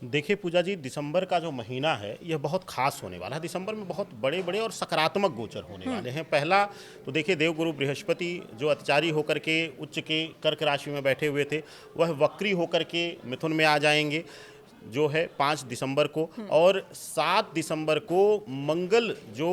देखिए पूजा जी, दिसंबर का जो महीना है यह बहुत खास होने वाला है। दिसंबर में बहुत बड़े बड़े और सकारात्मक गोचर होने वाले हैं। पहला तो देखिए, देवगुरु बृहस्पति जो अतिचारी होकर के उच्च के कर्क राशि में बैठे हुए थे, वह वक्री होकर के मिथुन में आ जाएंगे जो है 5 दिसंबर को। और 7 दिसंबर को मंगल जो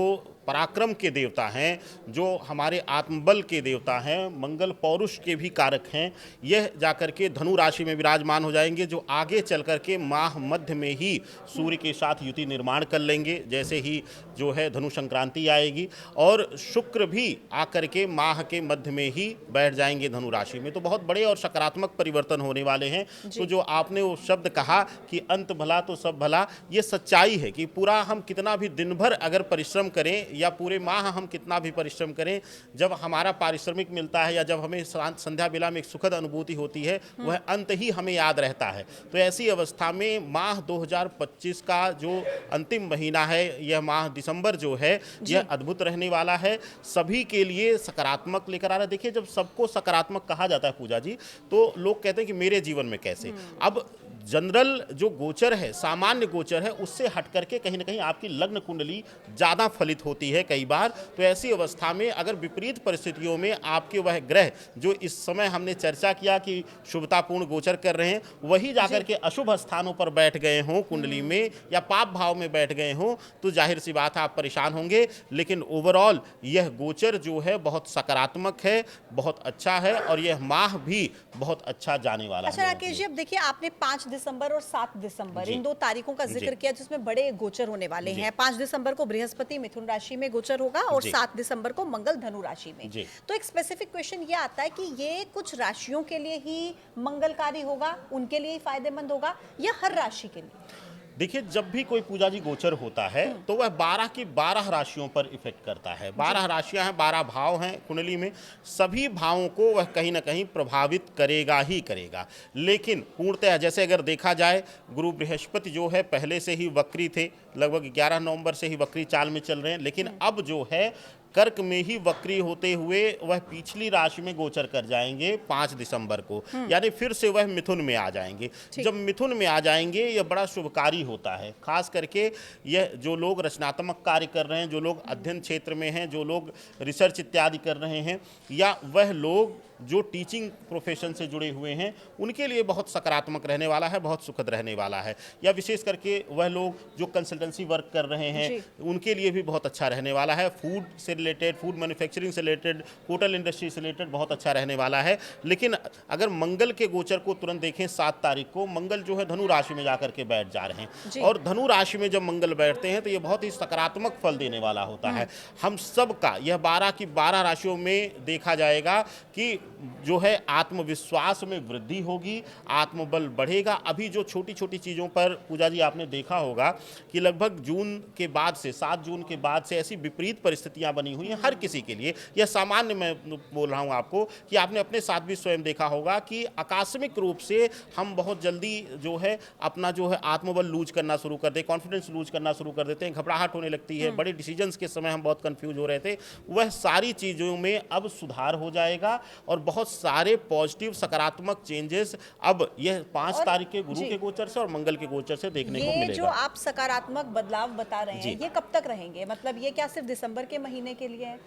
पराक्रम के देवता हैं, जो हमारे आत्मबल के देवता हैं, मंगल पौरुष के भी कारक हैं, यह जाकर के धनु राशि में विराजमान हो जाएंगे, जो आगे चल कर के माह मध्य में ही सूर्य के साथ युति निर्माण कर लेंगे जैसे ही जो है धनु संक्रांति आएगी। और शुक्र भी आकर के माह के मध्य में ही बैठ जाएंगे धनु राशि में। तो बहुत बड़े और सकारात्मक परिवर्तन होने वाले हैं। तो जो आपने वो शब्द कहा कि अंत भला तो सब भला, ये सच्चाई है कि पूरा हम कितना भी दिन भर अगर परिश्रम करें या पूरे माह हम कितना भी परिश्रम करें, जब हमारा पारिश्रमिक मिलता है या जब हमें संध्या बेला में एक सुखद अनुभूति होती है, वह अंत ही हमें याद रहता है। तो ऐसी अवस्था में माह 2025 का जो अंतिम महीना है, यह माह दिसंबर जो है, यह अद्भुत रहने वाला है, सभी के लिए सकारात्मक लेकर आ रहा है। देखिए, जब सबको सकारात्मक कहा जाता है पूजा जी, तो लोग कहते हैं कि मेरे जीवन में कैसे। अब जनरल जो गोचर है, सामान्य गोचर है, उससे हट करके कहीं ना कहीं आपकी लग्न कुंडली ज़्यादा फलित होती है कई बार। तो ऐसी अवस्था में अगर विपरीत परिस्थितियों में आपके वह ग्रह जो इस समय हमने चर्चा किया कि शुभतापूर्ण गोचर कर रहे हैं, वही जाकर के अशुभ स्थानों पर बैठ गए हों कुंडली में या पाप भाव में बैठ गए हों, तो जाहिर सी बात है आप परेशान होंगे। लेकिन ओवरऑल यह गोचर जो है बहुत सकारात्मक है, बहुत अच्छा है, और यह माह भी बहुत अच्छा जाने वाला है। अच्छा राकेश जी, अब देखिए, आपने 5 दिसंबर और 7 दिसंबर इन दो तारीखों का जिक्र किया जिसमें बड़े गोचर होने वाले हैं। 5 दिसंबर को बृहस्पति मिथुन राशि में गोचर होगा और 7 दिसंबर को मंगल धनु राशि में। तो एक स्पेसिफिक क्वेश्चन ये आता है कि ये कुछ राशियों के लिए ही मंगलकारी होगा, उनके लिए ही फायदेमंद होगा, या हर राशि के लिए? देखिए, जब भी कोई पूजा जी गोचर होता है तो वह 12 की 12 राशियों पर इफेक्ट करता है। 12 राशियां हैं, 12 भाव हैं कुंडली में, सभी भावों को वह कहीं ना कहीं प्रभावित करेगा ही करेगा। लेकिन पूर्णतः जैसे अगर देखा जाए, गुरु बृहस्पति जो है पहले से ही वक्री थे, लगभग 11 नवंबर से ही वक्री चाल में चल रहे हैं, लेकिन अब जो है कर्क में ही वक्री होते हुए वह पिछली राशि में गोचर कर जाएंगे 5 दिसंबर को, यानी फिर से वह मिथुन में आ जाएंगे। जब मिथुन में आ जाएंगे, यह बड़ा शुभकारी होता है। खास करके यह जो लोग रचनात्मक कार्य कर रहे हैं, जो लोग अध्ययन क्षेत्र में हैं, जो लोग रिसर्च इत्यादि कर रहे हैं, या वह लोग जो टीचिंग प्रोफेशन से जुड़े हुए हैं, उनके लिए बहुत सकारात्मक रहने वाला है, बहुत सुखद रहने वाला है। या विशेष करके वह लोग जो कंसल्टेंसी वर्क कर रहे हैं, उनके लिए भी बहुत अच्छा रहने वाला है। फूड से रिलेटेड, फूड मैन्युफैक्चरिंग से रिलेटेड, होटल इंडस्ट्री से रिलेटेड बहुत अच्छा रहने वाला है। लेकिन अगर मंगल के गोचर को तुरंत देखें, 7 तारीख को मंगल जो है धनु राशि में जाकर के बैठ जा रहे हैं, और धनु राशि में जब मंगल बैठते हैं तो ये बहुत ही सकारात्मक फल देने वाला होता है। हम सब का यह 12 की 12 राशियों में देखा जाएगा कि जो है आत्मविश्वास में वृद्धि होगी, आत्मबल बढ़ेगा। अभी जो छोटी छोटी चीज़ों पर पूजा जी आपने देखा होगा कि लगभग जून के बाद से, 7 जून के बाद से ऐसी विपरीत परिस्थितियां बनी हुई हैं हर किसी के लिए। यह सामान्य मैं बोल रहा हूं आपको कि आपने अपने साथ भी स्वयं देखा होगा कि आकस्मिक रूप से हम बहुत जल्दी जो है अपना जो है आत्मबल लूज करना शुरू कर दें, कॉन्फिडेंस लूज करना शुरू कर देते हैं, घबराहट होने लगती है, बड़े डिसीजंस के समय हम बहुत कंफ्यूज हो रहे थे। वह सारी चीज़ों में अब सुधार हो जाएगा और बहुत सारे पॉजिटिव सकारात्मक चेंजेस अब यह 5 तारीख के गुरु के गोचर से और मंगल के गोचर से देखने को मिलेगा। ये जो आप सकारात्मक बदलाव बता रहे हैं, ये कब तक रहेंगे? मतलब ये क्या सिर्फ दिसंबर के महीने के लिए है?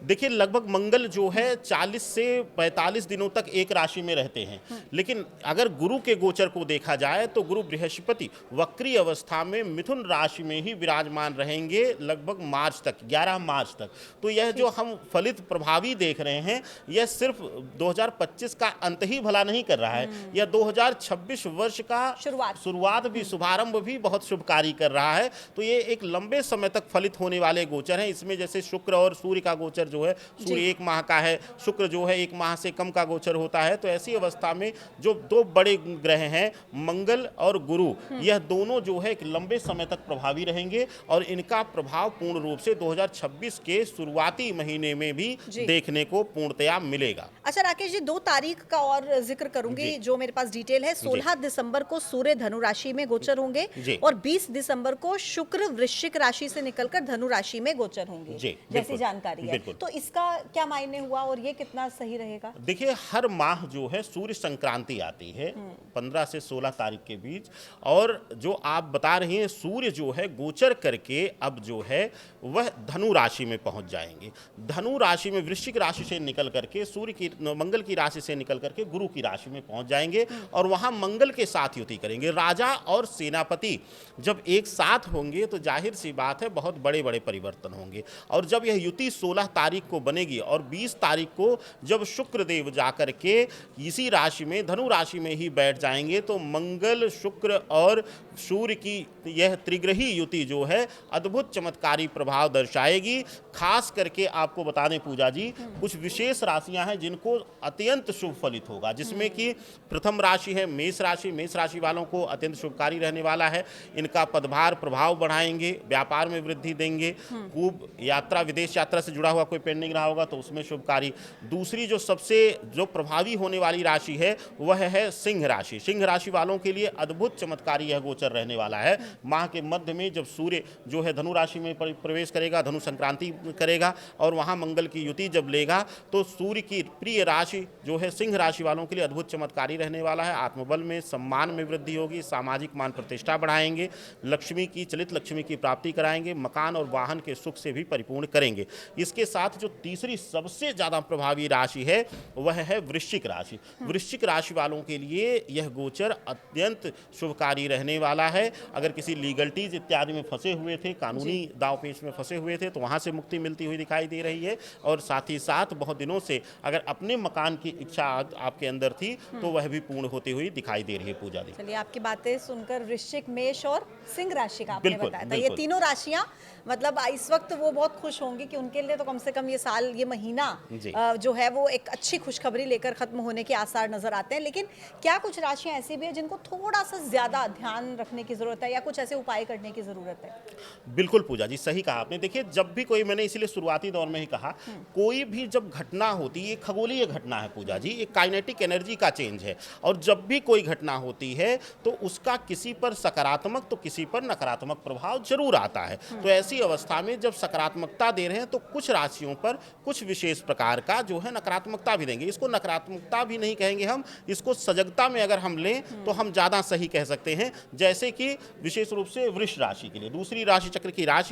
देखिए, लगभग मंगल जो है 40 से 45 दिनों तक एक राशि में रहते हैं। लेकिन अगर गुरु के गोचर को देखा जाए तो गुरु बृहस्पति वक्री अवस्था में मिथुन राशि में ही विराजमान रहेंगे लगभग मार्च तक, 11 मार्च तक। तो यह जो हम फलित प्रभावी देख रहे हैं, यह सिर्फ 2025 का अंत ही भला नहीं कर रहा है, यह 2026 वर्ष का शुरुआत भी, शुभारंभ भी बहुत शुभकारी कर रहा है। तो ये एक लंबे समय तक फलित होने वाले गोचर हैं। इसमें जैसे शुक्र और सूर्य का गोचर जो है, सूर्य 1 माह का है, शुक्र जो है 1 माह से कम का गोचर होता है। तो ऐसी अवस्था में जो 2 बड़े ग्रह हैं, मंगल और गुरु, यह दोनों जो है एक लंबे समय तक प्रभावी रहेंगे और इनका प्रभाव पूर्ण रूप से 2026 के शुरुआती महीने में भी देखने को पूर्णतया मिलेगा। अच्छा राकेश जी, 2 तारीख का और जिक्र करूंगी जो मेरे पास डिटेल है। 16 दिसंबर को सूर्य धनु राशि में गोचर होंगे और 20 दिसंबर को शुक्र वृश्चिक राशि से निकलकर धनु राशि में गोचर होंगे, जैसी जानकारी है। तो इसका क्या मायने हुआ और ये कितना सही रहेगा? देखिए, हर माह जो है सूर्य संक्रांति आती है 15 से 16 तारीख के बीच, और जो आप बता रही हैं सूर्य जो है गोचर करके अब जो है वह धनु राशि में पहुंच जाएंगे। धनु राशि में वृश्चिक राशि से निकल करके सूर्य की मंगल की राशि से निकल करके गुरु की राशि में पहुंच जाएंगे और वहां मंगल के साथ युति करेंगे। राजा और सेनापति जब एक साथ होंगे तो जाहिर सी बात है बहुत बड़े बड़े परिवर्तन होंगे। और जब यह युति 16 तारीख को बनेगी और 20 तारीख को जब शुक्र देव जाकर के इसी राशि में धनु राशि में ही बैठ जाएंगे तो मंगल, शुक्र और सूर्य की यह त्रिग्रही युति जो है अद्भुत चमत्कारी प्रभाव दर्शाएगी। खास करके आपको बता दें पूजा जी, कुछ विशेष राशियां हैं जिनको अत्यंत शुभ फलित होगा, जिसमें कि प्रथम राशि है मेष राशि। मेष राशि वालों को अत्यंत शुभकारी रहने वाला है। इनका पदभार प्रभाव बढ़ाएंगे, व्यापार में वृद्धि देंगे। खूब यात्रा, विदेश यात्रा से जुड़ा हुआ कोई पेंडिंग रहा होगा तो उसमें शुभकारी। दूसरी जो सबसे प्रभावी होने वाली राशि है वह है सिंह राशि। सिंह राशि वालों के लिए अद्भुत चमत्कारी यह गोचर रहने वाला है। माह के मध्य में जब सूर्य जो है धनु राशि में प्रवेश करेगा, धनु संक्रांति करेगा और वहां मंगल की युति जब लेगा तो सूर्य की प्रिय राशि जो है सिंह राशि वालों के लिए अद्भुत चमत्कारी रहने वाला है। आत्मबल में, सम्मान में वृद्धि होगी, सामाजिक मान प्रतिष्ठा बढ़ाएंगे, लक्ष्मी की, चलित लक्ष्मी की प्राप्ति कराएंगे, मकान और वाहन के सुख से भी परिपूर्ण करेंगे। इसके साथ जो तीसरी सबसे ज्यादा प्रभावी राशि है वह है वृश्चिक राशि। वृश्चिक राशि वालों के लिए यह गोचर अत्यंत शुभकारी रहने वाला है। अगर किसी लीगलिटीज इत्यादि में फंसे हुए थे, कानूनी दाव पेच में फंसे हुए थे तो वहां से मुक्ति मिलती हुई दिखाई दे रही है। और साथ ही साथ बहुत दिनों से अगर अपने मकान की इच्छा आपके अंदर थी तो वह भी पूर्ण होती हुई दिखाई दे रही है पूजा दी। चलिए, आपकी बातें सुनकर वृश्चिक, मेष और सिंह राशि का आपने बताया था, ये तीनों राशियां मतलब इस वक्त वो बहुत खुश होंगी कि उनके लिए तो कम से कम ये साल, ये महीना जो है वो एक अच्छी खुशखबरी लेकर खत्म होने के आसार नजर आते हैं। लेकिन क्या कुछ राशियां ऐसी भी है जिनको थोड़ा सा ज्यादा ध्यान रखने की जरूरत है या कुछ ऐसे उपाय करने की जरूरत है? बिल्कुल पूजा जी, सही कहा आपने। देखिए, जब भी कोई, मैंने इसीलिए शुरुआती दौर में ही कहा, कोई भी जब घटना होती है, खगोलीय घटना है पूजा जी, एक काइनेटिक एनर्जी का चेंज है। और जब भी कोई घटना होती है तो उसका किसी पर सकारात्मक तो किसी पर नकारात्मक प्रभाव जरूर आता है। तो ऐसी अवस्था में जब सकारात्मकता दे रहे हैं तो कुछ राशियों पर कुछ विशेष प्रकार का जो है नकारात्मकता भी देंगे। इसको नकारात्मकता भी नहीं कहेंगे हम, इसको सजगता में अगर हम लें तो हम ज़्यादा सही कह सकते हैं। जैसे कि विशेष रूप से वृष राशि के लिए, दूसरी राशि चक्र की राशि